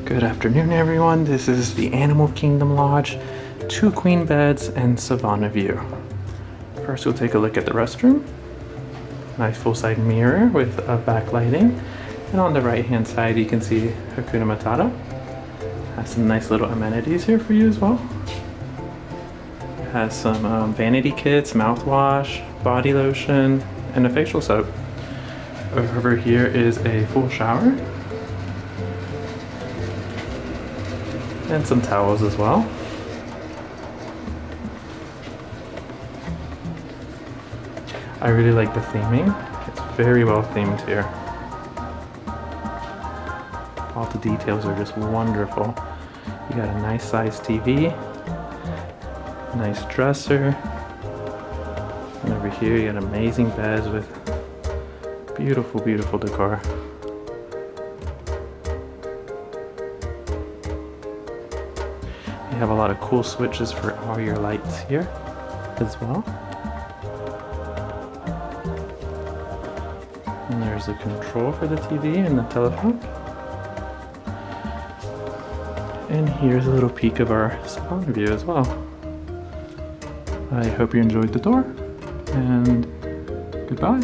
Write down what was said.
Good afternoon, everyone. This is the Animal Kingdom Lodge, 2 queen beds and Savanna view. First, we'll take a look at the restroom. Nice full-side mirror with backlighting. And on the right-hand side, you can see Hakuna Matata. Has some nice little amenities here for you as well. Has some vanity kits, mouthwash, body lotion, and a facial soap. Over here is a full shower. And some towels as well. I really like the theming. It's very well themed here. All the details are just wonderful. You got a nice sized TV, nice dresser, and over here you got amazing beds with beautiful, beautiful decor. You have a lot of cool switches for all your lights here as well. And there's a control for the TV and the telephone. And here's a little peek of our Savanna view as well. I hope you enjoyed the tour, and goodbye.